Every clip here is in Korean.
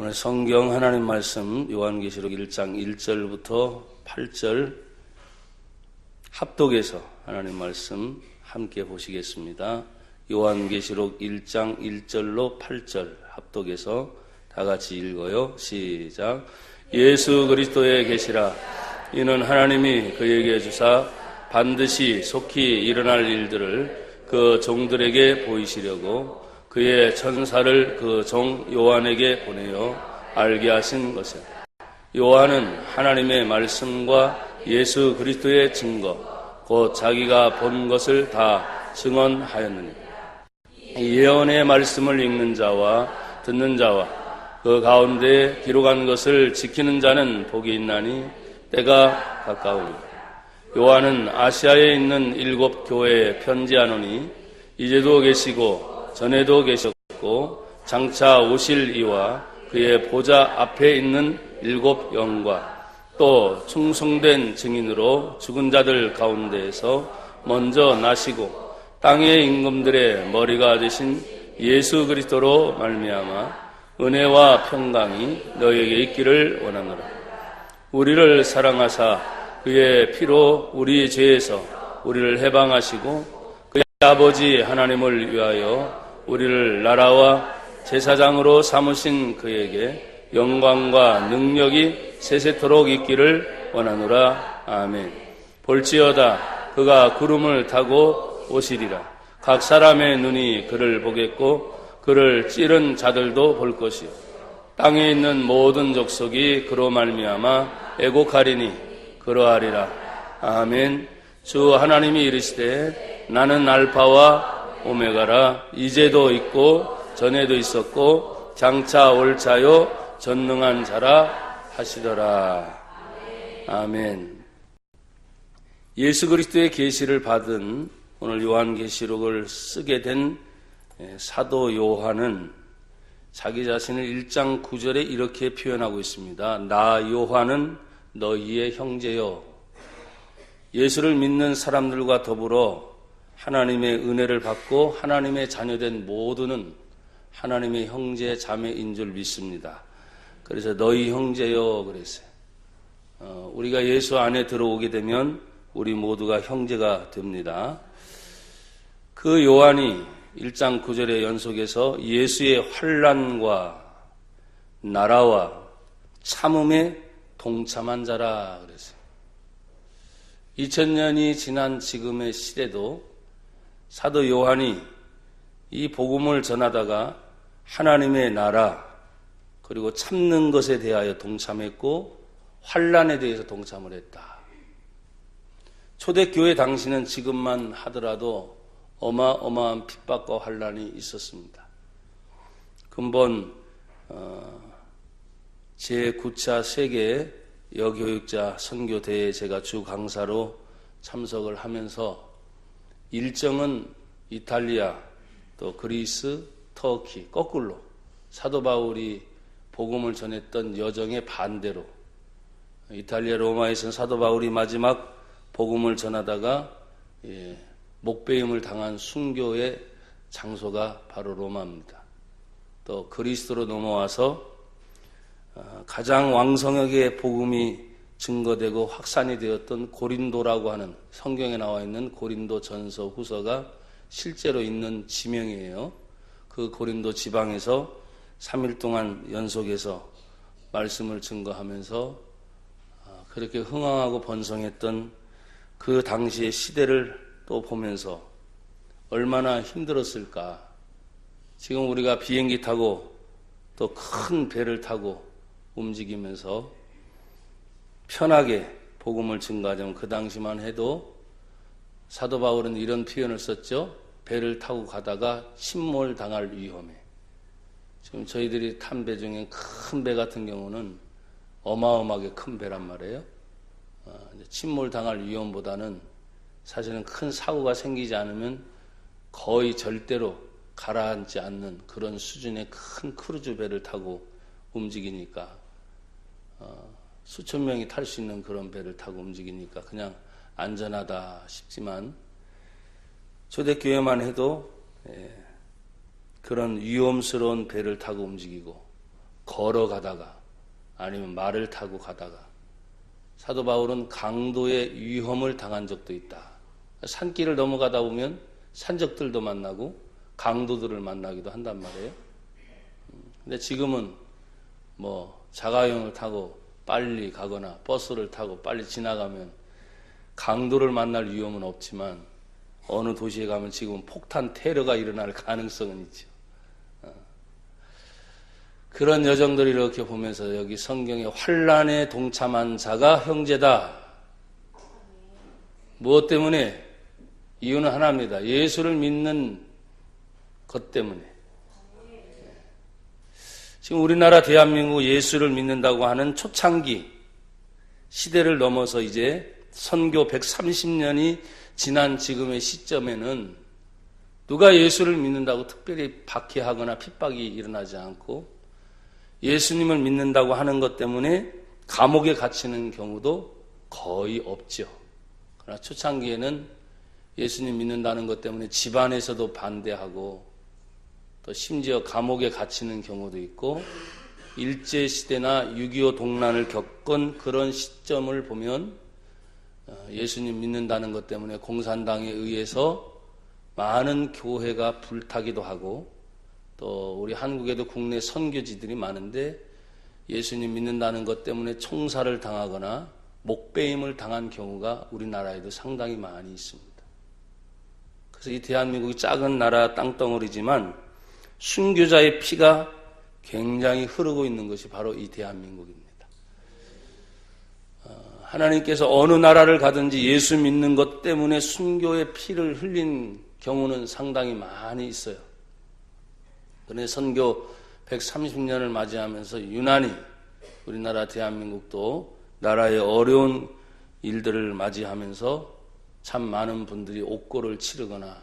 오늘 성경 하나님 말씀 요한계시록 1장 1절부터 8절 합독해서 하나님 말씀 함께 보시겠습니다. 요한계시록 1장 1절로 8절 합독해서 다 같이 읽어요. 시작. 예수 그리스도의 계시라. 이는 하나님이 그에게 주사 반드시 속히 일어날 일들을 그 종들에게 보이시려고 그의 천사를 그 종 요한에게 보내어 알게 하신 것을. 요한은 하나님의 말씀과 예수 그리스도의 증거 곧 자기가 본 것을 다 증언하였느니라. 예언의 말씀을 읽는 자와 듣는 자와 그 가운데 기록한 것을 지키는 자는 복이 있나니 때가 가까우니라. 요한은 아시아에 있는 7 교회에 편지하노니 이제도 계시고 전에도 계셨고 장차 오실 이와 그의 보좌 앞에 있는 7 영과 또 충성된 증인으로 죽은 자들 가운데에서 먼저 나시고 땅의 임금들의 머리가 되신 예수 그리스도로 말미암아 은혜와 평강이 너희에게 있기를 원하노라. 우리를 사랑하사 그의 피로 우리 죄에서 우리를 해방하시고 그의 아버지 하나님을 위하여 우리를 나라와 제사장으로 삼으신 그에게 영광과 능력이 세세토록 있기를 원하노라. 아멘. 볼지어다 그가 구름을 타고 오시리라. 각 사람의 눈이 그를 보겠고 그를 찌른 자들도 볼 것이요 땅에 있는 모든 족속이 그로 말미암아 애곡하리니 그러하리라. 아멘. 주 하나님이 이르시되 나는 알파와 오메가라. 이제도 있고 전에도 있었고 장차 올 자요 전능한 자라 하시더라. 아멘. 예수 그리스도의 계시를 받은 오늘 요한계시록을 쓰게 된 사도 요한은 자기 자신을 1장 9절에 이렇게 표현하고 있습니다. 나 요한은 너희의 형제요. 예수를 믿는 사람들과 더불어 하나님의 은혜를 받고 하나님의 자녀된 모두는 하나님의 형제 자매인 줄 믿습니다. 그래서 너희 형제요 그랬어요. 우리가 예수 안에 들어오게 되면 우리 모두가 형제가 됩니다. 그 요한이 1장 9절의 연속에서 예수의 환난과 나라와 참음에 동참한 자라 그랬어요. 2000년이 지난 지금의 시대도 사도 요한이 이 복음을 전하다가 하나님의 나라 그리고 참는 것에 대하여 동참했고 환난에 대해서 동참을 했다. 초대교회 당시는 지금만 하더라도 어마어마한 핍박과 환난이 있었습니다. 근본 제9차 세계 여교육자 선교대회에 제가 주 강사로 참석을 하면서 일정은 이탈리아, 또 그리스, 터키, 거꾸로 사도 바울이 복음을 전했던 여정의 반대로 이탈리아 로마에서는 사도 바울이 마지막 복음을 전하다가 목배임을 당한 순교의 장소가 바로 로마입니다. 또 그리스도로 넘어와서 가장 왕성하게 복음이 증거되고 확산이 되었던 고린도라고 하는 성경에 나와 있는 고린도 전서 후서가 실제로 있는 지명이에요. 그 고린도 지방에서 3일 동안 연속해서 말씀을 증거하면서 그렇게 흥황하고 번성했던 그 당시의 시대를 또 보면서 얼마나 힘들었을까. 지금 우리가 비행기 타고 또 큰 배를 타고 움직이면서 편하게 복음을 증거하자면 그 당시만 해도 사도 바울은 이런 표현을 썼죠. 배를 타고 가다가 침몰당할 위험에. 지금 저희들이 탄 배 중에 큰 배 같은 경우는 어마어마하게 큰 배란 말이에요. 침몰당할 위험보다는 사실은 큰 사고가 생기지 않으면 거의 절대로 가라앉지 않는 그런 수준의 큰 크루즈 배를 타고 움직이니까 수천 명이 탈 수 있는 그런 배를 타고 움직이니까 그냥 안전하다 싶지만 초대교회만 해도 그런 위험스러운 배를 타고 움직이고 걸어가다가 아니면 말을 타고 가다가 사도 바울은 강도의 위험을 당한 적도 있다. 산길을 넘어가다 보면 산적들도 만나고 강도들을 만나기도 한단 말이에요. 근데 지금은 뭐 자가용을 타고 빨리 가거나 버스를 타고 빨리 지나가면 강도를 만날 위험은 없지만 어느 도시에 가면 지금 폭탄 테러가 일어날 가능성은 있죠. 그런 여정들을 이렇게 보면서 여기 성경에 환난에 동참한 자가 형제다. 무엇 때문에? 이유는 하나입니다. 예수를 믿는 것 때문에. 지금 우리나라 대한민국 예수를 믿는다고 하는 초창기 시대를 넘어서 이제 선교 130년이 지난 지금의 시점에는 누가 예수를 믿는다고 특별히 박해하거나 핍박이 일어나지 않고 예수님을 믿는다고 하는 것 때문에 감옥에 갇히는 경우도 거의 없죠. 그러나 초창기에는 예수님 믿는다는 것 때문에 집안에서도 반대하고 또 심지어 감옥에 갇히는 경우도 있고 일제시대나 6.25 동란을 겪은 그런 시점을 보면 예수님 믿는다는 것 때문에 공산당에 의해서 많은 교회가 불타기도 하고 또 우리 한국에도 국내 선교지들이 많은데 예수님 믿는다는 것 때문에 총살을 당하거나 목배임을 당한 경우가 우리나라에도 상당히 많이 있습니다. 그래서 이 대한민국이 작은 나라 땅덩어리지만 순교자의 피가 굉장히 흐르고 있는 것이 바로 이 대한민국입니다. 하나님께서 어느 나라를 가든지 예수 믿는 것 때문에 순교의 피를 흘린 경우는 상당히 많이 있어요. 그런데 선교 130년을 맞이하면서 유난히 우리나라 대한민국도 나라의 어려운 일들을 맞이하면서 참 많은 분들이 옥고를 치르거나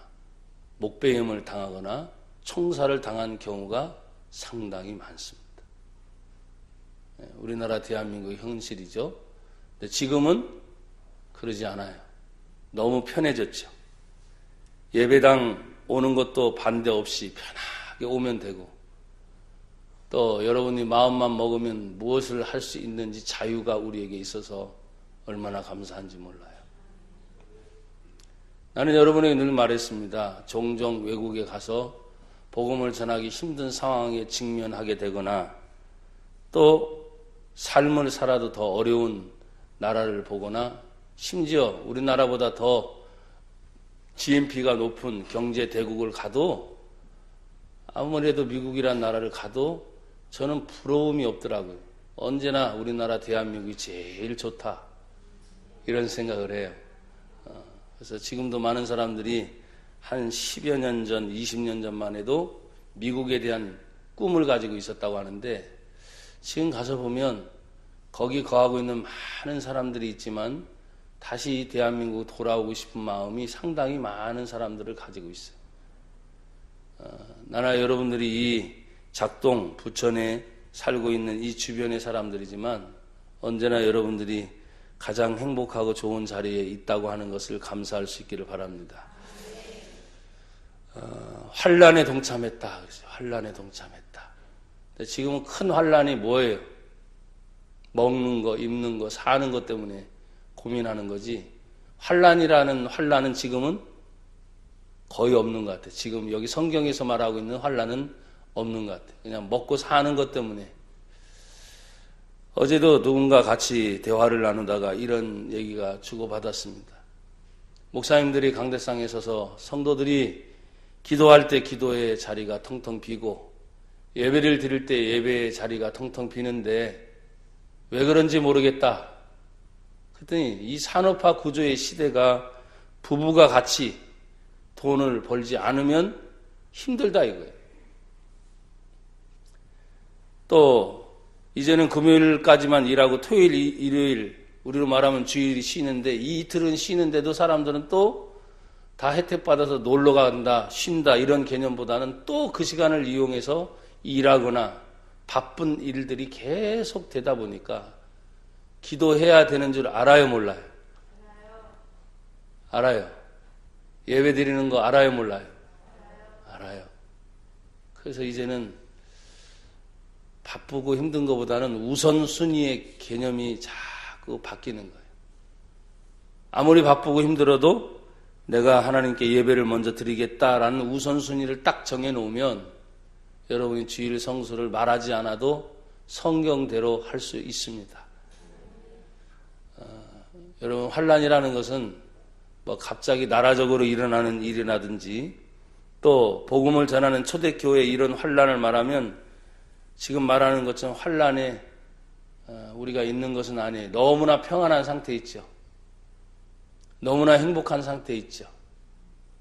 목배임을 당하거나 총살을 당한 경우가 상당히 많습니다. 우리나라 대한민국의 현실이죠. 근데 지금은 그러지 않아요. 너무 편해졌죠. 예배당 오는 것도 반대 없이 편하게 오면 되고 또 여러분이 마음만 먹으면 무엇을 할 수 있는지 자유가 우리에게 있어서 얼마나 감사한지 몰라요. 나는 여러분에게 늘 말했습니다. 종종 외국에 가서 복음을 전하기 힘든 상황에 직면하게 되거나 또 삶을 살아도 더 어려운 나라를 보거나 심지어 우리나라보다 더 GNP가 높은 경제 대국을 가도 아무래도 미국이란 나라를 가도 저는 부러움이 없더라고요. 언제나 우리나라 대한민국이 제일 좋다 이런 생각을 해요. 그래서 지금도 많은 사람들이 한 10여 년 전, 20년 전만 해도 미국에 대한 꿈을 가지고 있었다고 하는데 지금 가서 보면 거기 거하고 있는 많은 사람들이 있지만 다시 대한민국 돌아오고 싶은 마음이 상당히 많은 사람들을 가지고 있어요. 나나 여러분들이 이 작동, 부천에 살고 있는 이 주변의 사람들이지만 언제나 여러분들이 가장 행복하고 좋은 자리에 있다고 하는 것을 감사할 수 있기를 바랍니다. 환난에 동참했다. 환난에 동참했다. 근데 지금은 큰 환난이 뭐예요? 먹는 거, 입는 거, 사는 것 때문에 고민하는 거지. 환난은 지금은 거의 없는 것 같아요. 지금 여기 성경에서 말하고 있는 환난은 없는 것 같아요. 그냥 먹고 사는 것 때문에. 어제도 누군가 같이 대화를 나누다가 이런 얘기가 주고받았습니다. 목사님들이 강대상에 서서 성도들이 기도할 때 기도의 자리가 텅텅 비고 예배를 드릴 때 예배의 자리가 텅텅 비는데 왜 그런지 모르겠다. 그랬더니 이 산업화 구조의 시대가 부부가 같이 돈을 벌지 않으면 힘들다 이거예요. 또 이제는 금요일까지만 일하고 토요일, 일요일 우리로 말하면 주일이 쉬는데 이 이틀은 쉬는데도 사람들은 또 다 혜택 받아서 놀러 간다, 쉰다 이런 개념보다는 또 그 시간을 이용해서 일하거나 바쁜 일들이 계속 되다 보니까 기도해야 되는 줄 알아요, 몰라요? 알아요. 예배 드리는 거 알아요, 몰라요? 알아요. 그래서 이제는 바쁘고 힘든 것보다는 우선순위의 개념이 자꾸 바뀌는 거예요. 아무리 바쁘고 힘들어도 내가 하나님께 예배를 먼저 드리겠다라는 우선순위를 딱 정해놓으면 여러분이 주일 성수를 말하지 않아도 성경대로 할 수 있습니다. 여러분, 환난이라는 것은 뭐 갑자기 나라적으로 일어나는 일이라든지 또 복음을 전하는 초대교회 이런 환난을 말하면 지금 말하는 것처럼 환난에 우리가 있는 것은 아니에요. 너무나 평안한 상태에 있죠. 너무나 행복한 상태에 있죠.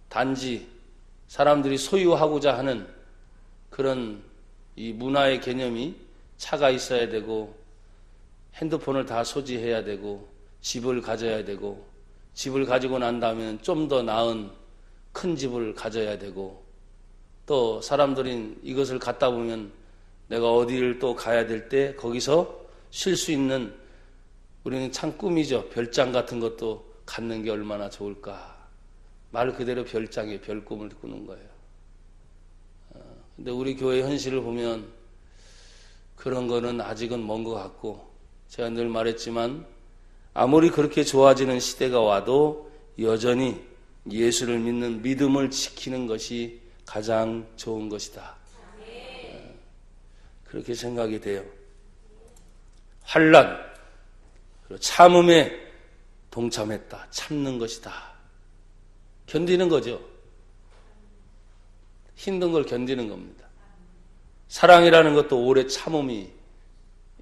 단지 사람들이 소유하고자 하는 그런 이 문화의 개념이 차가 있어야 되고 핸드폰을 다 소지해야 되고 집을 가져야 되고 집을 가지고 난 다음에 좀 더 나은 큰 집을 가져야 되고 또 사람들이 이것을 갖다 보면 내가 어디를 또 가야 될 때 거기서 쉴 수 있는 우리는 참 꿈이죠. 별장 같은 것도 갖는 게 얼마나 좋을까. 말 그대로 별장에 별꿈을 꾸는 거예요. 근데 우리 교회 현실을 보면 그런 거는 아직은 먼 것 같고 제가 늘 말했지만 아무리 그렇게 좋아지는 시대가 와도 여전히 예수를 믿는 믿음을 지키는 것이 가장 좋은 것이다. 그렇게 생각이 돼요. 환난, 참음에 동참했다. 참는 것이다. 견디는 거죠. 힘든 걸 견디는 겁니다. 사랑이라는 것도 오래 참음이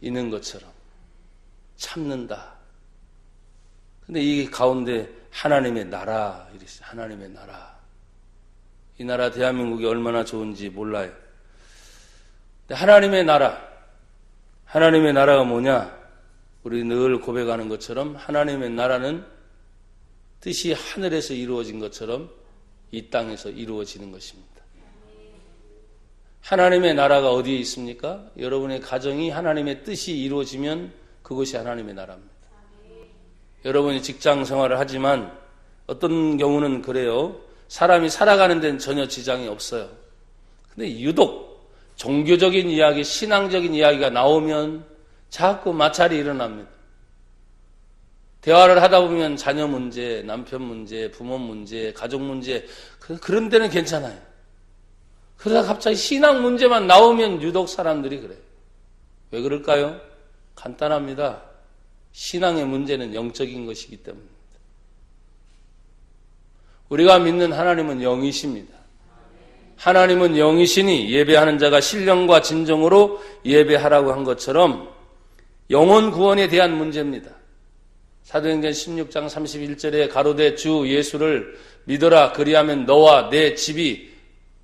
있는 것처럼 참는다. 근데 이 가운데 하나님의 나라, 이랬어요. 하나님의 나라. 이 나라 대한민국이 얼마나 좋은지 몰라요. 근데 하나님의 나라가 뭐냐? 우리 늘 고백하는 것처럼 하나님의 나라는 뜻이 하늘에서 이루어진 것처럼 이 땅에서 이루어지는 것입니다. 하나님의 나라가 어디에 있습니까? 여러분의 가정이 하나님의 뜻이 이루어지면 그것이 하나님의 나라입니다. 여러분이 직장 생활을 하지만 어떤 경우는 그래요. 사람이 살아가는 데는 전혀 지장이 없어요. 근데 유독 종교적인 이야기, 신앙적인 이야기가 나오면 자꾸 마찰이 일어납니다. 대화를 하다 보면 자녀 문제, 남편 문제, 부모 문제, 가족 문제 그런 데는 괜찮아요. 그러다 갑자기 신앙 문제만 나오면 유독 사람들이 그래요. 왜 그럴까요? 간단합니다. 신앙의 문제는 영적인 것이기 때문입니다. 우리가 믿는 하나님은 영이십니다. 하나님은 영이시니 예배하는 자가 신령과 진정으로 예배하라고 한 것처럼 영혼 구원에 대한 문제입니다. 사도행전 16장 31절에 가로되 주 예수를 믿어라 그리하면 너와 내 집이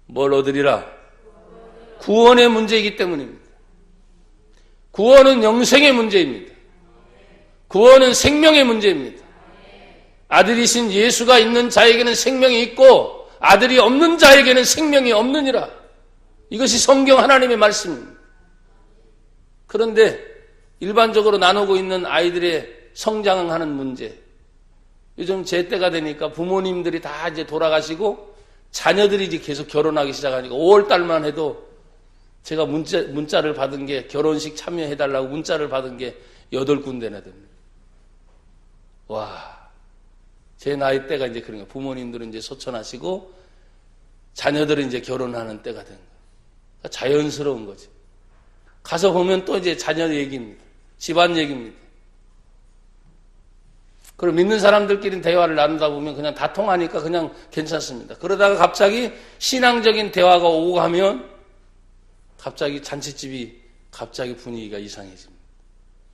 뭘 얻으리라? 구원의 문제이기 때문입니다. 구원은 영생의 문제입니다. 구원은 생명의 문제입니다. 아들이신 예수가 있는 자에게는 생명이 있고 아들이 없는 자에게는 생명이 없느니라. 이것이 성경 하나님의 말씀입니다. 그런데 일반적으로 나누고 있는 아이들의 성장하는 문제. 요즘 제 때가 되니까 부모님들이 다 이제 돌아가시고 자녀들이 이제 계속 결혼하기 시작하니까 5월달만 해도 제가 문자를 받은 게 결혼식 참여해달라고 문자를 받은 게 8군데나 됩니다. 와, 제 나이 때가 이제 그런 거예요. 부모님들은 이제 소천하시고 자녀들은 이제 결혼하는 때가 된 거예요. 그러니까 자연스러운 거지. 가서 보면 또 이제 자녀 얘기입니다. 집안 얘기입니다. 그리고 믿는 사람들끼리 대화를 나누다 보면 그냥 다 통하니까 그냥 괜찮습니다. 그러다가 갑자기 신앙적인 대화가 오고 가면 갑자기 잔치집이 갑자기 분위기가 이상해집니다.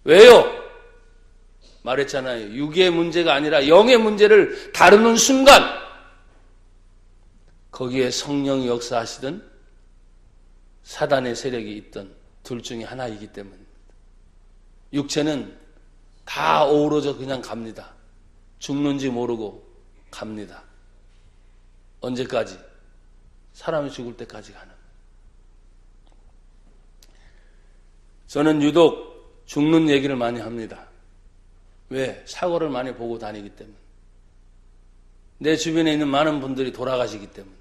왜요? 말했잖아요. 육의 문제가 아니라 영의 문제를 다루는 순간 거기에 성령이 역사하시든 사단의 세력이 있든 둘 중에 하나이기 때문입니다. 육체는 다 어우러져 그냥 갑니다. 죽는지 모르고 갑니다. 언제까지? 사람이 죽을 때까지 가는. 저는 유독 죽는 얘기를 많이 합니다. 왜? 사고를 많이 보고 다니기 때문에. 내 주변에 있는 많은 분들이 돌아가시기 때문에.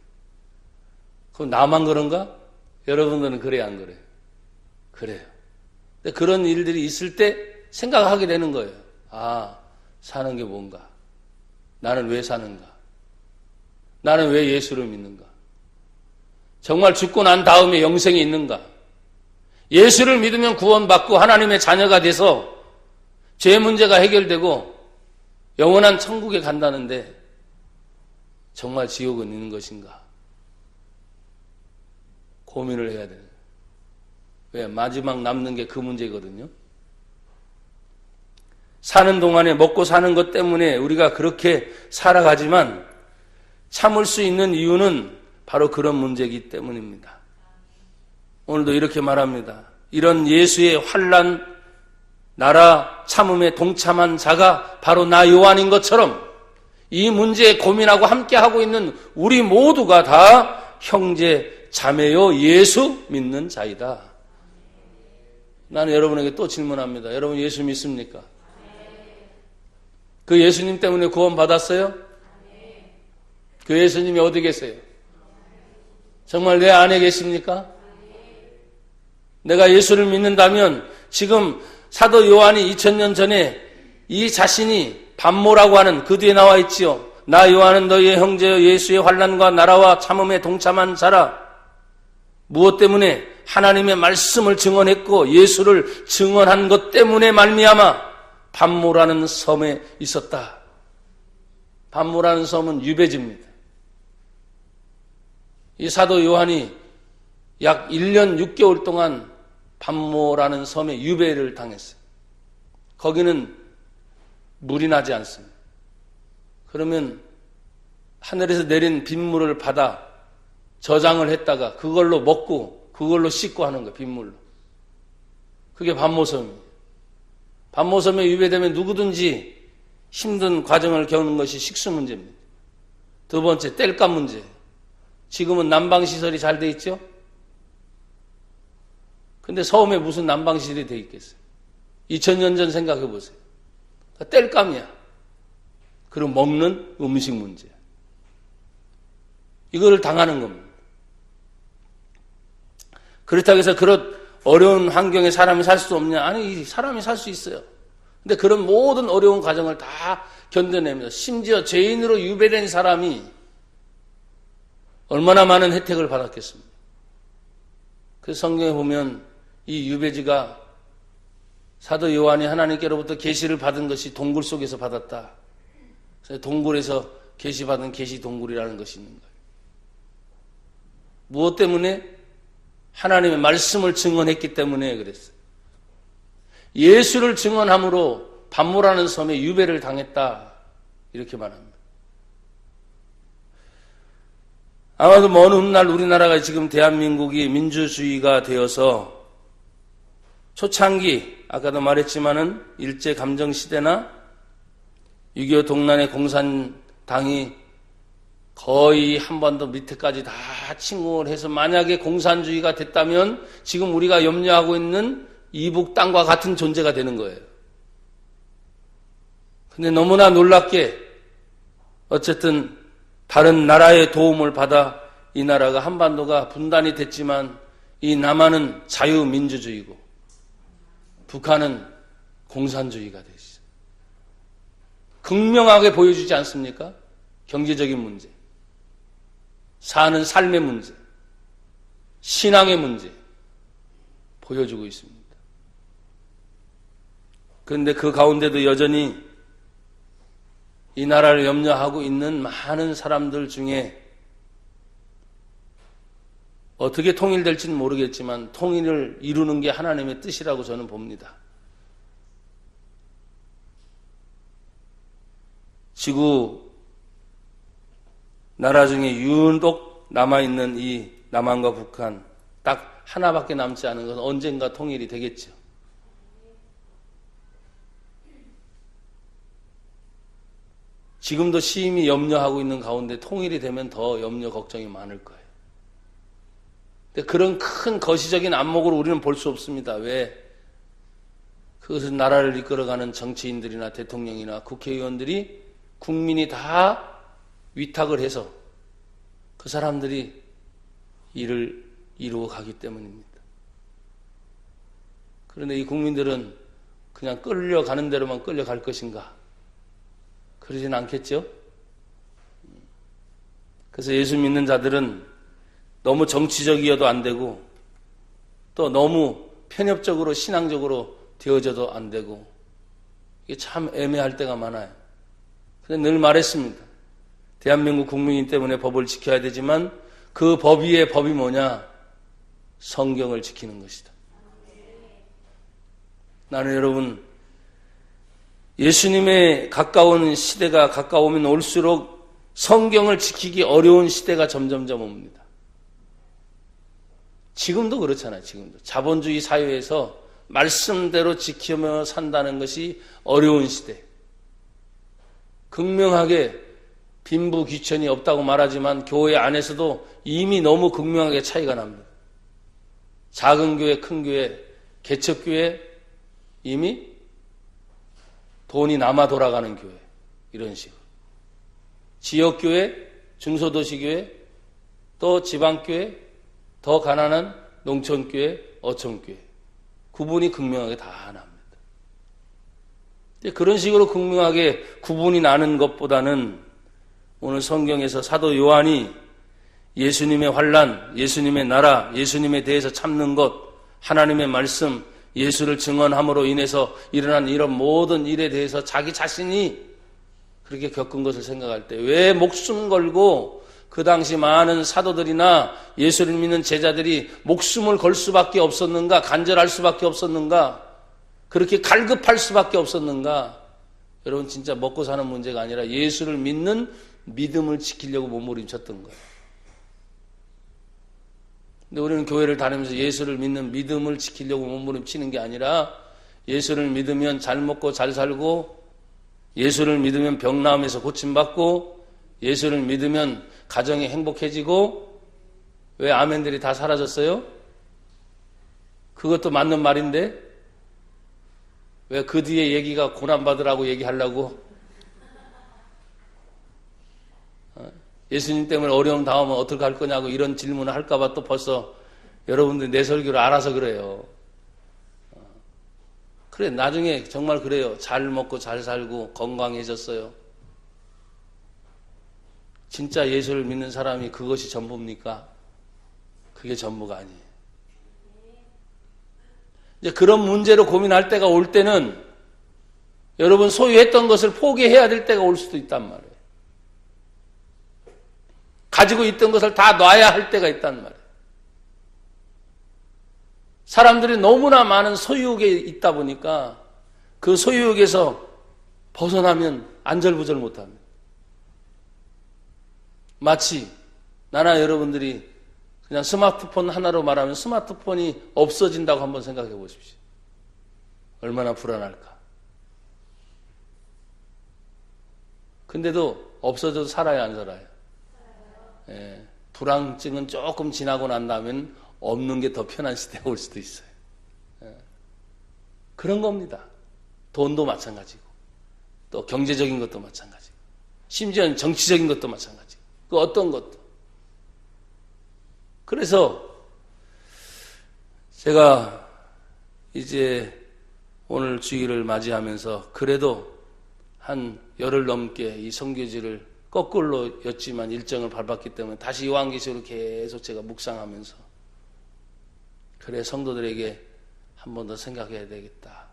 그럼 나만 그런가? 여러분들은 그래요, 안 그래요? 그래요. 근데 그런 일들이 있을 때 생각하게 되는 거예요. 아, 사는 게 뭔가? 나는 왜 사는가? 나는 왜 예수를 믿는가? 정말 죽고 난 다음에 영생이 있는가? 예수를 믿으면 구원받고 하나님의 자녀가 돼서 죄 문제가 해결되고 영원한 천국에 간다는데 정말 지옥은 있는 것인가? 고민을 해야 돼요. 왜? 마지막 남는 게 그 문제거든요. 사는 동안에 먹고 사는 것 때문에 우리가 그렇게 살아가지만 참을 수 있는 이유는 바로 그런 문제이기 때문입니다. 오늘도 이렇게 말합니다. 이런 예수의 환난, 나라 참음에 동참한 자가 바로 나 요한인 것처럼 이 문제에 고민하고 함께하고 있는 우리 모두가 다 형제, 자매요 예수 믿는 자이다. 나는 여러분에게 또 질문합니다. 여러분 예수 믿습니까? 그 예수님 때문에 구원 받았어요? 그 예수님이 어디 계세요? 정말 내 안에 계십니까? 내가 예수를 믿는다면 지금 사도 요한이 2000년 전에 이 자신이 반모라고 하는 그 뒤에 나와 있지요. 나 요한은 너희의 형제여 예수의 환난과 나라와 참음에 동참한 자라. 무엇 때문에? 하나님의 말씀을 증언했고 예수를 증언한 것 때문에 말미암아 반모라는 섬에 있었다. 반모라는 섬은 유배지입니다. 이 사도 요한이 약 1년 6개월 동안 반모라는 섬에 유배를 당했어요. 거기는 물이 나지 않습니다. 그러면 하늘에서 내린 빗물을 받아 저장을 했다가 그걸로 먹고 그걸로 씻고 하는 거예요. 빗물로. 그게 반모섬이에요. 반모섬에 유배되면 누구든지 힘든 과정을 겪는 것이 식수 문제입니다. 두 번째, 땔감 문제. 지금은 난방시설이 잘 돼 있죠? 근데 섬에 무슨 난방시설이 돼 있겠어요? 2000년 전 생각해 보세요. 땔감이야. 그리고 먹는 음식 문제. 이거를 당하는 겁니다. 그렇다고 해서 그런 어려운 환경에 사람이 살 수 없냐? 아니, 사람이 살 수 있어요. 근데 그런 모든 어려운 과정을 다 견뎌냅니다. 심지어 죄인으로 유배된 사람이 얼마나 많은 혜택을 받았겠습니까? 그 성경에 보면 이 유배지가 사도 요한이 하나님께로부터 계시를 받은 것이 동굴 속에서 받았다. 그래서 동굴에서 계시받은 계시 동굴이라는 것이 있는 거예요. 무엇 때문에? 하나님의 말씀을 증언했기 때문에 그랬어요. 예수를 증언함으로 반모라는 섬에 유배를 당했다. 이렇게 말합니다. 아마도 먼 훗날 우리나라가 지금 대한민국이 민주주의가 되어서 초창기, 아까도 말했지만은 일제감정시대나 6.25 동란의 공산당이 거의 한반도 밑에까지 다 침공을 해서 만약에 공산주의가 됐다면 지금 우리가 염려하고 있는 이북 땅과 같은 존재가 되는 거예요. 근데 너무나 놀랍게 어쨌든 다른 나라의 도움을 받아 이 나라가 한반도가 분단이 됐지만 이 남한은 자유민주주의고 북한은 공산주의가 됐어요. 극명하게 보여주지 않습니까? 경제적인 문제, 사는 삶의 문제, 신앙의 문제 보여주고 있습니다. 그런데 그 가운데도 여전히 이 나라를 염려하고 있는 많은 사람들 중에 어떻게 통일될지는 모르겠지만 통일을 이루는 게 하나님의 뜻이라고 저는 봅니다. 지구 나라 중에 유독 남아있는 이 남한과 북한 딱 하나밖에 남지 않은 것은 언젠가 통일이 되겠죠. 지금도 시임이 염려하고 있는 가운데 통일이 되면 더 염려 걱정이 많을 거예요. 근데 그런 큰 거시적인 안목으로 우리는 볼 수 없습니다. 왜? 그것은 나라를 이끌어가는 정치인들이나 대통령이나 국회의원들이 국민이 다 위탁을 해서 그 사람들이 일을 이루어 가기 때문입니다. 그런데 이 국민들은 그냥 끌려가는 대로만 끌려갈 것인가? 그러진 않겠죠? 그래서 예수 믿는 자들은 너무 정치적이어도 안 되고 또 너무 편협적으로 신앙적으로 되어져도 안 되고 이게 참 애매할 때가 많아요. 근데 늘 말했습니다. 대한민국 국민이기 때문에 법을 지켜야 되지만 그 법 위에 법이 뭐냐? 성경을 지키는 것이다. 나는 여러분 예수님의 가까운 시대가 가까우면 올수록 성경을 지키기 어려운 시대가 점점점 옵니다. 지금도 그렇잖아요. 지금도 자본주의 사회에서 말씀대로 지키며 산다는 것이 어려운 시대. 극명하게 빈부귀천이 없다고 말하지만 교회 안에서도 이미 너무 극명하게 차이가 납니다. 작은 교회, 큰 교회, 개척교회 이미 돈이 남아 돌아가는 교회 이런 식으로 지역교회, 중소도시교회, 또 지방교회, 더 가난한 농촌교회, 어촌교회 구분이 극명하게 다 납니다. 그런 식으로 극명하게 구분이 나는 것보다는 오늘 성경에서 사도 요한이 예수님의 환난, 예수님의 나라, 예수님에 대해서 참는 것, 하나님의 말씀, 예수를 증언함으로 인해서 일어난 이런 모든 일에 대해서 자기 자신이 그렇게 겪은 것을 생각할 때 왜 목숨 걸고 그 당시 많은 사도들이나 예수를 믿는 제자들이 목숨을 걸 수밖에 없었는가, 간절할 수밖에 없었는가, 그렇게 갈급할 수밖에 없었는가. 여러분 진짜 먹고 사는 문제가 아니라 예수를 믿는 믿음을 지키려고 몸부림쳤던 거예요. 근데 우리는 교회를 다니면서 예수를 믿는 믿음을 지키려고 몸부림치는 게 아니라 예수를 믿으면 잘 먹고 잘 살고, 예수를 믿으면 병 나음에서 고침받고, 예수를 믿으면 가정이 행복해지고. 왜 아멘들이 다 사라졌어요? 그것도 맞는 말인데 왜 그 뒤에 얘기가 고난받으라고 얘기하려고? 예수님 때문에 어려움 당하면 어떻게 할 거냐고 이런 질문을 할까 봐 또 벌써 여러분들이 내 설교를 알아서 그래요. 그래, 나중에 정말 그래요. 잘 먹고 잘 살고 건강해졌어요. 진짜 예수를 믿는 사람이 그것이 전부입니까? 그게 전부가 아니에요. 이제 그런 문제로 고민할 때가 올 때는 여러분 소유했던 것을 포기해야 될 때가 올 수도 있단 말이에요. 가지고 있던 것을 다 놔야 할 때가 있단 말이에요. 사람들이 너무나 많은 소유욕에 있다 보니까 그 소유욕에서 벗어나면 안절부절 못합니다. 마치 나나 여러분들이 그냥 스마트폰 하나로 말하면 스마트폰이 없어진다고 한번 생각해 보십시오. 얼마나 불안할까. 근데도 없어져도 살아야 안 살아요? 예, 불안증은 조금 지나고 난 다음엔 없는 게 더 편한 시대가 올 수도 있어요. 예, 그런 겁니다. 돈도 마찬가지고 또 경제적인 것도 마찬가지고 심지어는 정치적인 것도 마찬가지고 그 어떤 것도. 그래서 제가 이제 오늘 주일을 맞이하면서 그래도 한 열흘 넘게 이 선교지를 거꾸로였지만 일정을 밟았기 때문에 다시 요한계시록을 계속 제가 묵상하면서 그래, 성도들에게 한 번 더 생각해야 되겠다.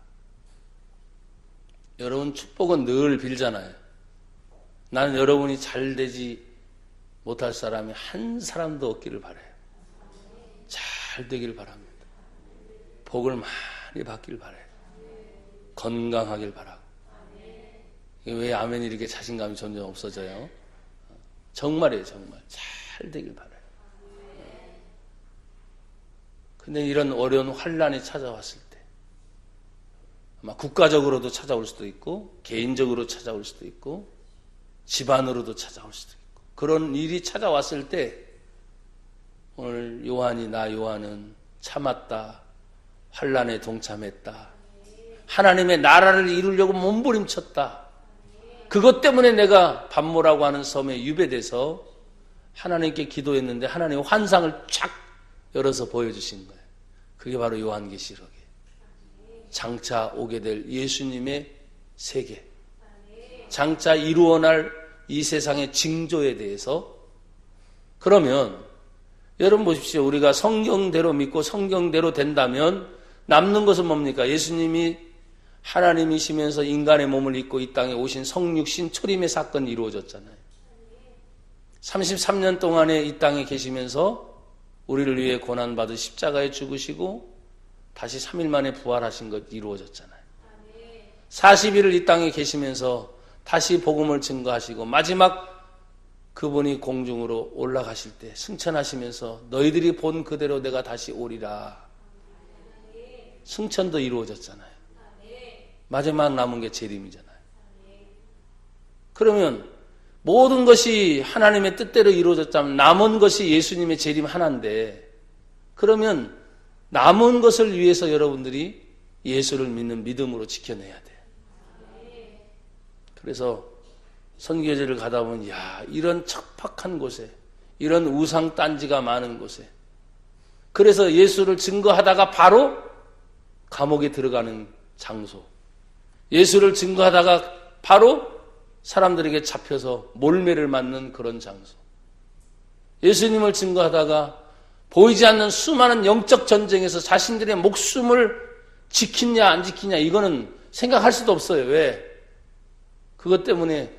여러분 축복은 늘 빌잖아요. 나는 여러분이 잘 되지 못할 사람이 한 사람도 없기를 바라요. 잘 되길 바랍니다. 복을 많이 받길 바라요. 건강하길 바라고. 왜 아멘이 이렇게 자신감이 점점 없어져요? 정말이에요, 정말. 잘 되길 바라요. 근데 이런 어려운 환란이 찾아왔을 때 아마 국가적으로도 찾아올 수도 있고 개인적으로 찾아올 수도 있고 집안으로도 찾아올 수도 있고 그런 일이 찾아왔을 때 오늘 요한은 참았다. 환란에 동참했다. 하나님의 나라를 이루려고 몸부림쳤다. 그것 때문에 내가 반모라고 하는 섬에 유배돼서 하나님께 기도했는데 하나님의 환상을 쫙 열어서 보여주신 거예요. 그게 바로 요한계시록이에요. 장차 오게 될 예수님의 세계, 장차 이루어날 이 세상의 징조에 대해서. 그러면 여러분 보십시오. 우리가 성경대로 믿고 성경대로 된다면 남는 것은 뭡니까? 예수님이 하나님이시면서 인간의 몸을 입고 이 땅에 오신 성육신 초림의 사건이 이루어졌잖아요. 33년 동안에 이 땅에 계시면서 우리를 위해 고난받으 십자가에 죽으시고 다시 3일 만에 부활하신 것 이루어졌잖아요. 40일을 이 땅에 계시면서 다시 복음을 증거하시고 마지막 그분이 공중으로 올라가실 때 승천하시면서 너희들이 본 그대로 내가 다시 오리라. 승천도 이루어졌잖아요. 마지막 남은 게 재림이잖아요. 그러면 모든 것이 하나님의 뜻대로 이루어졌다면 남은 것이 예수님의 재림 하나인데, 그러면 남은 것을 위해서 여러분들이 예수를 믿는 믿음으로 지켜내야 돼요. 그래서 선교제를 가다 보면 이런 척박한 곳에, 이런 우상 딴지가 많은 곳에, 그래서 예수를 증거하다가 바로 감옥에 들어가는 장소, 예수를 증거하다가 바로 사람들에게 잡혀서 몰매를 맞는 그런 장소, 예수님을 증거하다가 보이지 않는 수많은 영적 전쟁에서 자신들의 목숨을 지키냐 안 지키냐 이거는 생각할 수도 없어요. 왜? 그것 때문에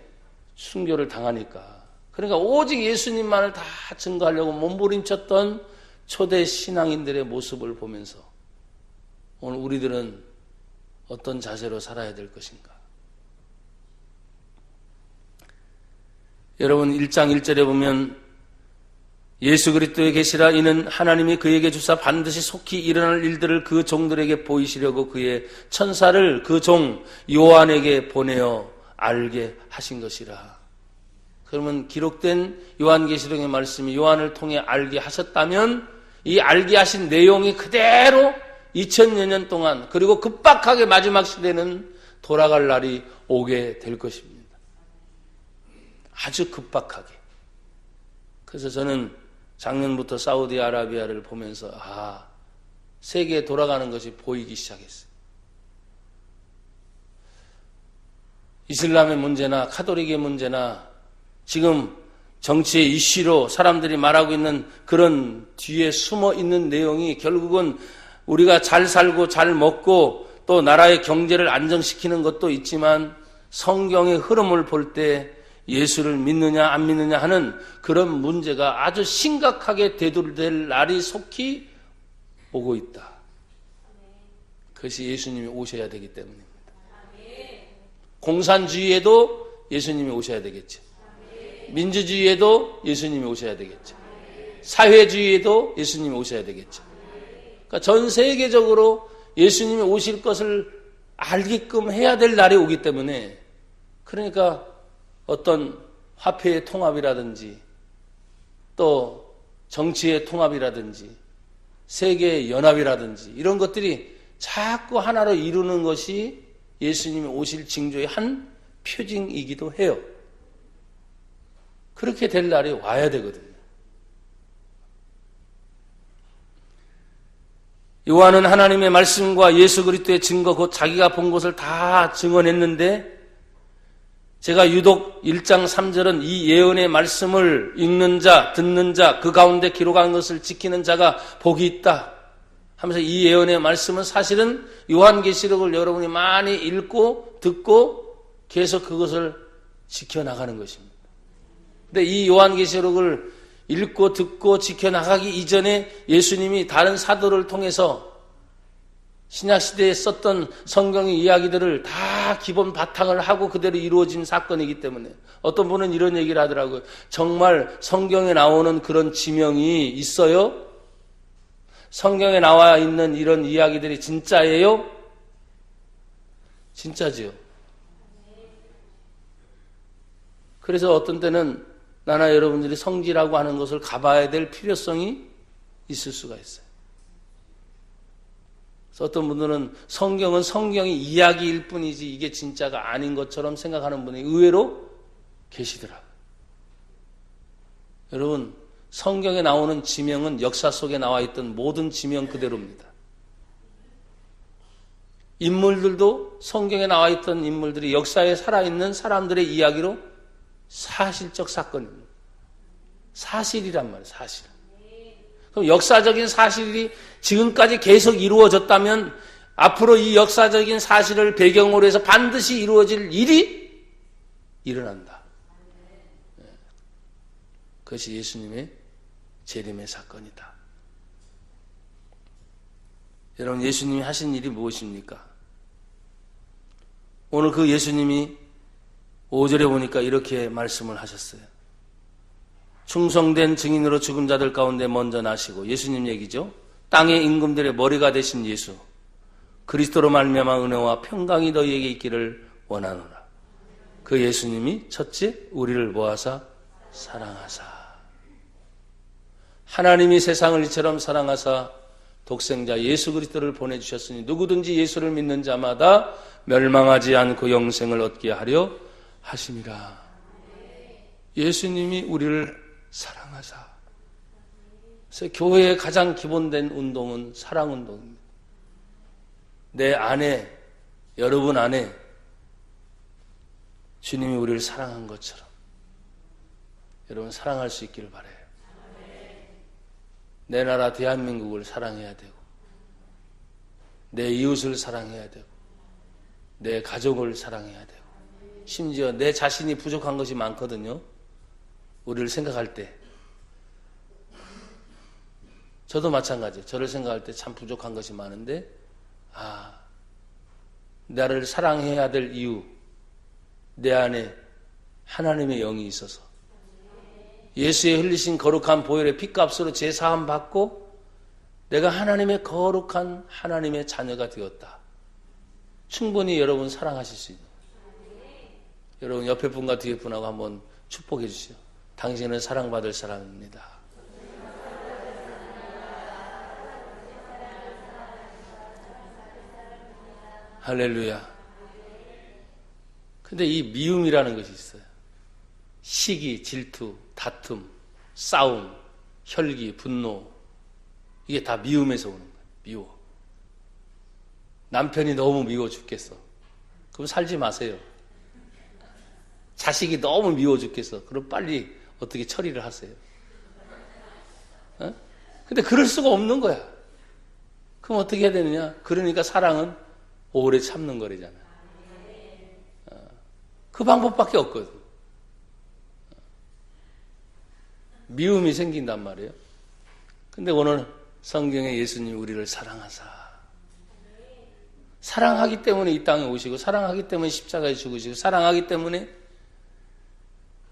순교를 당하니까. 그러니까 오직 예수님만을 다 증거하려고 몸부림쳤던 초대 신앙인들의 모습을 보면서 오늘 우리들은 어떤 자세로 살아야 될 것인가? 여러분 1장 1절에 보면 예수 그리스도에 계시라 이는 하나님이 그에게 주사 반드시 속히 일어날 일들을 그 종들에게 보이시려고 그의 천사를 그 종 요한에게 보내어 알게 하신 것이라. 그러면 기록된 요한계시록의 말씀이 요한을 통해 알게 하셨다면 이 알게 하신 내용이 그대로 2000여 년 동안, 그리고 급박하게 마지막 시대는 돌아갈 날이 오게 될 것입니다. 아주 급박하게. 그래서 저는 작년부터 사우디아라비아를 보면서 세계에 돌아가는 것이 보이기 시작했어요. 이슬람의 문제나 카톨릭의 문제나 지금 정치의 이슈로 사람들이 말하고 있는 그런 뒤에 숨어 있는 내용이 결국은 우리가 잘 살고 잘 먹고 또 나라의 경제를 안정시키는 것도 있지만 성경의 흐름을 볼 때 예수를 믿느냐 안 믿느냐 하는 그런 문제가 아주 심각하게 대두될 날이 속히 오고 있다. 그것이 예수님이 오셔야 되기 때문입니다. 공산주의에도 예수님이 오셔야 되겠죠. 민주주의에도 예수님이 오셔야 되겠죠. 사회주의에도 예수님이 오셔야 되겠죠. 그러니까 전 세계적으로 예수님이 오실 것을 알게끔 해야 될 날이 오기 때문에, 그러니까 어떤 화폐의 통합이라든지 또 정치의 통합이라든지 세계의 연합이라든지 이런 것들이 자꾸 하나로 이루는 것이 예수님이 오실 징조의 한 표징이기도 해요. 그렇게 될 날이 와야 되거든요. 요한은 하나님의 말씀과 예수 그리스도의 증거, 곧 자기가 본 것을 다 증언했는데, 제가 유독 1장 3절은 이 예언의 말씀을 읽는 자, 듣는 자, 그 가운데 기록한 것을 지키는 자가 복이 있다 하면서 이 예언의 말씀은 사실은 요한계시록을 여러분이 많이 읽고 듣고 계속 그것을 지켜나가는 것입니다. 근데 이 요한계시록을 읽고 듣고 지켜나가기 이전에 예수님이 다른 사도를 통해서 신약시대에 썼던 성경의 이야기들을 다 기본 바탕을 하고 그대로 이루어진 사건이기 때문에 어떤 분은 이런 얘기를 하더라고요. 정말 성경에 나오는 그런 지명이 있어요? 성경에 나와 있는 이런 이야기들이 진짜예요? 진짜지요. 그래서 어떤 때는 나나 여러분들이 성지라고 하는 것을 가봐야 될 필요성이 있을 수가 있어요. 그래서 어떤 분들은 성경은 성경의 이야기일 뿐이지 이게 진짜가 아닌 것처럼 생각하는 분이 의외로 계시더라고요. 여러분, 성경에 나오는 지명은 역사 속에 나와 있던 모든 지명 그대로입니다. 인물들도 성경에 나와 있던 인물들이 역사에 살아있는 사람들의 이야기로 사실적 사건입니다. 사실이란 말이에요. 사실. 그럼 역사적인 사실이 지금까지 계속 이루어졌다면 앞으로 이 역사적인 사실을 배경으로 해서 반드시 이루어질 일이 일어난다. 그것이 예수님의 재림의 사건이다. 여러분, 예수님이 하신 일이 무엇입니까? 오늘 그 예수님이 5절에 보니까 이렇게 말씀을 하셨어요. 충성된 증인으로 죽은 자들 가운데 먼저 나시고, 예수님 얘기죠. 땅의 임금들의 머리가 되신 예수, 그리스도로 말미암아 은혜와 평강이 너희에게 있기를 원하노라. 그 예수님이 첫째 우리를 모아사 사랑하사, 하나님이 세상을 이처럼 사랑하사 독생자 예수 그리스도를 보내주셨으니 누구든지 예수를 믿는 자마다 멸망하지 않고 영생을 얻게 하려 하심이라. 예수님이 우리를 사랑하사. 그래서 교회의 가장 기본된 운동은 사랑운동입니다. 내 안에, 여러분 안에 주님이 우리를 사랑한 것처럼 여러분 사랑할 수 있기를 바라요. 내 나라 대한민국을 사랑해야 되고, 내 이웃을 사랑해야 되고, 내 가족을 사랑해야 되고, 심지어 내 자신이 부족한 것이 많거든요. 우리를 생각할 때. 저도 마찬가지예요. 저를 생각할 때 참 부족한 것이 많은데, 나를 사랑해야 될 이유, 내 안에 하나님의 영이 있어서 예수의 흘리신 거룩한 보혈의 피값으로 제 사함 받고 내가 하나님의 거룩한 하나님의 자녀가 되었다. 충분히 여러분 사랑하실 수 있는. 여러분 옆에 분과 뒤에 분하고 한번 축복해 주시오. 당신은 사랑받을 사람입니다. 할렐루야. 근데 이 미움이라는 것이 있어요. 시기, 질투, 다툼, 싸움, 혈기, 분노, 이게 다 미움에서 오는 거예요. 미워. 남편이 너무 미워 죽겠어. 그럼 살지 마세요. 자식이 너무 미워 죽겠어. 그럼 빨리 어떻게 처리를 하세요. 근데 그럴 수가 없는 거야. 그럼 어떻게 해야 되느냐? 그러니까 사랑은 오래 참는 거래잖아. 그 방법밖에 없거든. 미움이 생긴단 말이에요. 근데 오늘 성경에 예수님이 우리를 사랑하사, 사랑하기 때문에 이 땅에 오시고, 사랑하기 때문에 십자가에 죽으시고, 사랑하기 때문에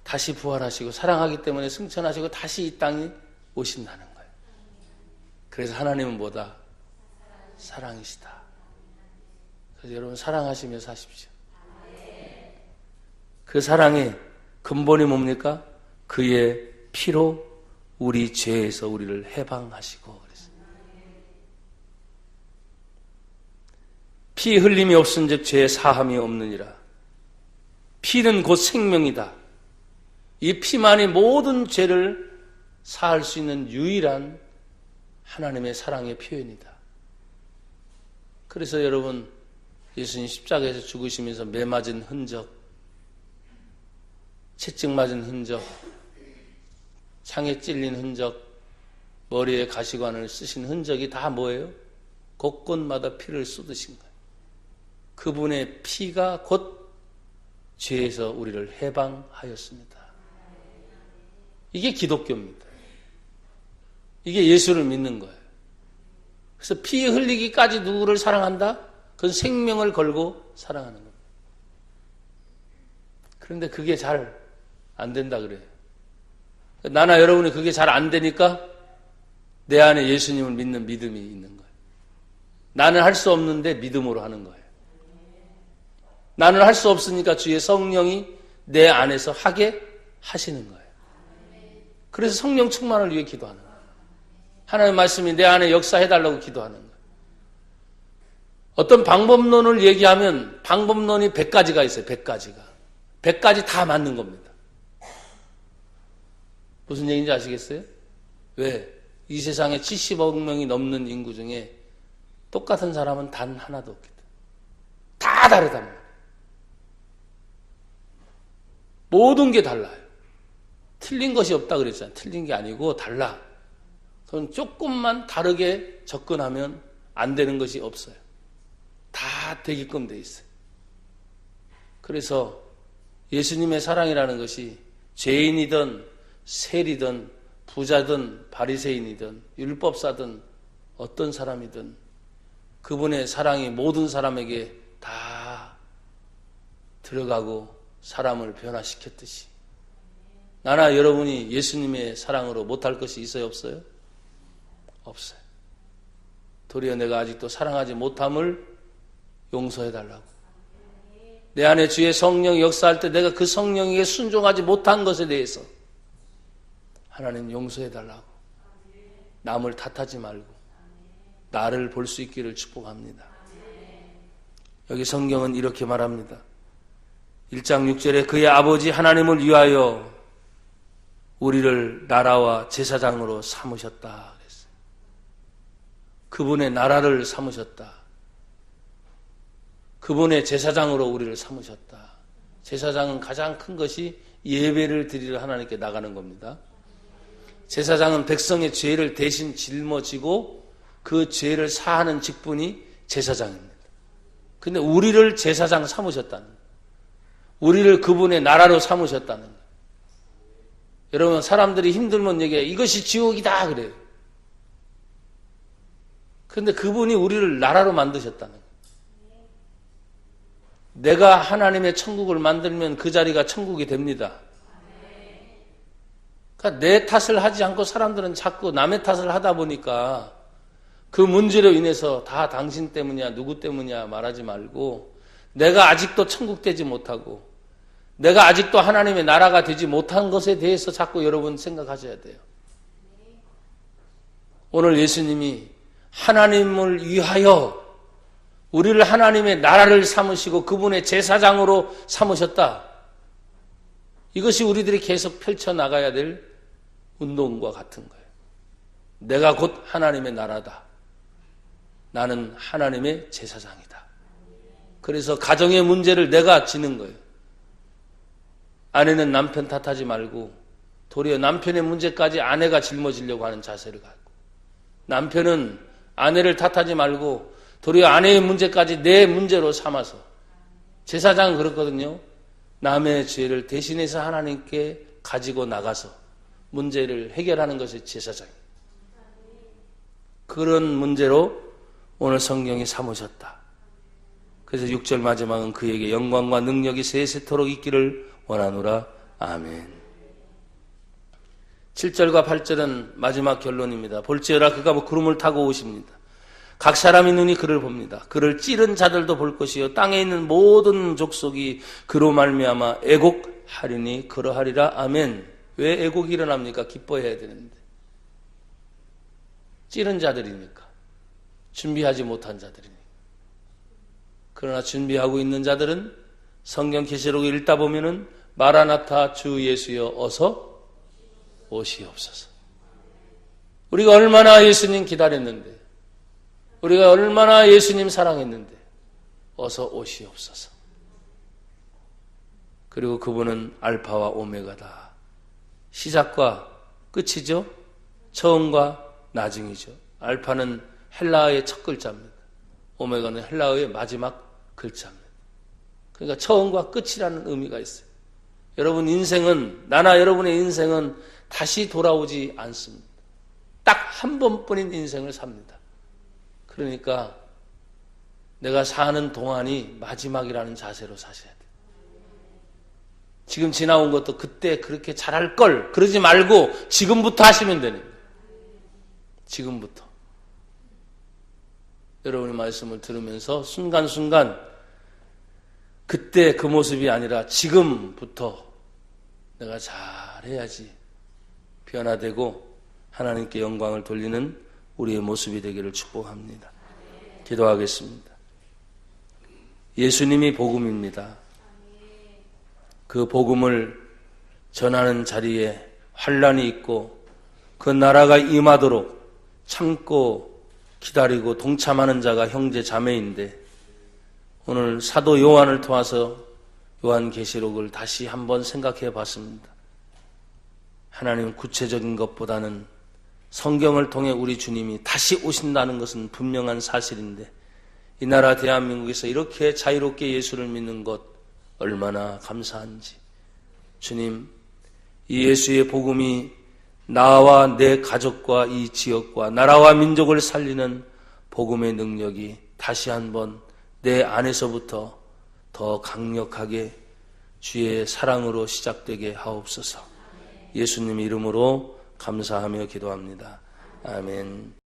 다시 부활하시고, 사랑하기 때문에 승천하시고 다시 이 땅에 오신다는 거예요. 그래서 하나님은 뭐다? 사랑이시다. 그래서 여러분 사랑하시며 사십시오. 그 사랑의 근본이 뭡니까? 그의 피로 우리 죄에서 우리를 해방하시고 그랬어요. 피 흘림이 없은즉 죄 사함이 없느니라. 피는 곧 생명이다. 이 피만이 모든 죄를 사할 수 있는 유일한 하나님의 사랑의 표현이다. 그래서 여러분 예수님 십자가에서 죽으시면서 매 맞은 흔적, 채찍 맞은 흔적, 창에 찔린 흔적, 머리에 가시관을 쓰신 흔적이 다 뭐예요? 곳곳마다 피를 쏟으신 거예요. 그분의 피가 곧 죄에서 우리를 해방하였습니다. 이게 기독교입니다. 이게 예수를 믿는 거예요. 그래서 피 흘리기까지 누구를 사랑한다? 그건 생명을 걸고 사랑하는 겁니다. 그런데 그게 잘 안 된다 그래요. 나나 여러분이 그게 잘 안 되니까 내 안에 예수님을 믿는 믿음이 있는 거예요. 나는 할 수 없는데 믿음으로 하는 거예요. 나는 할 수 없으니까 주의 성령이 내 안에서 하게 하시는 거예요. 그래서 성령 충만을 위해 기도하는 거예요. 하나님의 말씀이 내 안에 역사해달라고 기도하는 거예요. 어떤 방법론을 얘기하면 방법론이 100가지가 있어요. 100가지가. 100가지 다 맞는 겁니다. 무슨 얘기인지 아시겠어요? 왜? 이 세상에 70억 명이 넘는 인구 중에 똑같은 사람은 단 하나도 없기 때문에. 다 다르단 말이에요. 모든 게 달라요. 틀린 것이 없다 그랬잖아요. 틀린 게 아니고 달라. 그건 조금만 다르게 접근하면 안 되는 것이 없어요. 다 되게끔 돼 있어요. 그래서 예수님의 사랑이라는 것이 죄인이든 세리든 부자든 바리새인이든 율법사든 어떤 사람이든 그분의 사랑이 모든 사람에게 다 들어가고 사람을 변화시켰듯이 나나 여러분이 예수님의 사랑으로 못할 것이 있어요? 없어요? 없어요. 도리어 내가 아직도 사랑하지 못함을 용서해달라고. 내 안에 주의 성령이 역사할 때 내가 그 성령에게 순종하지 못한 것에 대해서 하나님 용서해달라고. 남을 탓하지 말고 나를 볼 수 있기를 축복합니다. 여기 성경은 이렇게 말합니다. 1장 6절에 그의 아버지 하나님을 위하여 우리를 나라와 제사장으로 삼으셨다 그랬어요. 그분의 나라를 삼으셨다. 그분의 제사장으로 우리를 삼으셨다. 제사장은 가장 큰 것이 예배를 드리러 하나님께 나가는 겁니다. 제사장은 백성의 죄를 대신 짊어지고 그 죄를 사하는 직분이 제사장입니다. 근데 우리를 제사장 삼으셨다는 거예요. 우리를 그분의 나라로 삼으셨다는 거예요. 여러분, 사람들이 힘들면 얘기해요. 이것이 지옥이다 그래요. 근데 그분이 우리를 나라로 만드셨다는 거예요. 내가 하나님의 천국을 만들면 그 자리가 천국이 됩니다. 그러니까 내 탓을 하지 않고 사람들은 자꾸 남의 탓을 하다 보니까 그 문제로 인해서 다 당신 때문이야, 누구 때문이야 말하지 말고 내가 아직도 천국 되지 못하고 내가 아직도 하나님의 나라가 되지 못한 것에 대해서 자꾸 여러분 생각하셔야 돼요. 오늘 예수님이 하나님을 위하여 우리를 하나님의 나라를 삼으시고 그분의 제사장으로 삼으셨다. 이것이 우리들이 계속 펼쳐나가야 될 운동과 같은 거예요. 내가 곧 하나님의 나라다. 나는 하나님의 제사장이다. 그래서 가정의 문제를 내가 지는 거예요. 아내는 남편 탓하지 말고 도리어 남편의 문제까지 아내가 짊어지려고 하는 자세를 갖고 남편은 아내를 탓하지 말고 도리어 아내의 문제까지 내 문제로 삼아서 제사장은 그렇거든요. 남의 죄를 대신해서 하나님께 가지고 나가서 문제를 해결하는 것이 제사장이에요. 그런 문제로 오늘 성경이 삼으셨다. 그래서 6절 마지막은 그에게 영광과 능력이 세세토록 있기를 원하노라. 아멘. 7절과 8절은 마지막 결론입니다. 볼지어다 그가 구름을 타고 오십니다. 각 사람의 눈이 그를 봅니다. 그를 찌른 자들도 볼 것이요 땅에 있는 모든 족속이 그로 말미암아 애곡하리니 그러하리라. 아멘. 왜 애곡이 일어납니까? 기뻐해야 되는데. 찌른 자들이니까. 준비하지 못한 자들이니까. 그러나 준비하고 있는 자들은 성경 계시록을 읽다 보면은 마라나타 주 예수여 어서 오시옵소서. 우리가 얼마나 예수님 기다렸는데, 우리가 얼마나 예수님 사랑했는데 어서 오시옵소서. 그리고 그분은 알파와 오메가다. 시작과 끝이죠. 처음과 나중이죠. 알파는 헬라어의 첫 글자입니다. 오메가는 헬라어의 마지막 글자입니다. 그러니까 처음과 끝이라는 의미가 있어요. 여러분 인생은, 나나 여러분의 인생은 다시 돌아오지 않습니다. 딱 한 번뿐인 인생을 삽니다. 그러니까 내가 사는 동안이 마지막이라는 자세로 사셔야 돼요. 지금 지나온 것도 그때 그렇게 잘할 걸 그러지 말고 지금부터 하시면 되는 거예요. 지금부터. 여러분의 말씀을 들으면서 순간순간 그때 그 모습이 아니라 지금부터 내가 잘해야지 변화되고 하나님께 영광을 돌리는 우리의 모습이 되기를 축복합니다. 기도하겠습니다. 예수님이 복음입니다. 그 복음을 전하는 자리에 환난이 있고 그 나라가 임하도록 참고 기다리고 동참하는 자가 형제 자매인데 오늘 사도 요한을 통해서 요한계시록을 다시 한번 생각해 봤습니다. 하나님 구체적인 것보다는 성경을 통해 우리 주님이 다시 오신다는 것은 분명한 사실인데 이 나라 대한민국에서 이렇게 자유롭게 예수를 믿는 것 얼마나 감사한지. 주님, 이 예수의 복음이 나와 내 가족과 이 지역과 나라와 민족을 살리는 복음의 능력이 다시 한번 내 안에서부터 더 강력하게 주의 사랑으로 시작되게 하옵소서. 예수님 이름으로 감사하며 기도합니다. 아멘.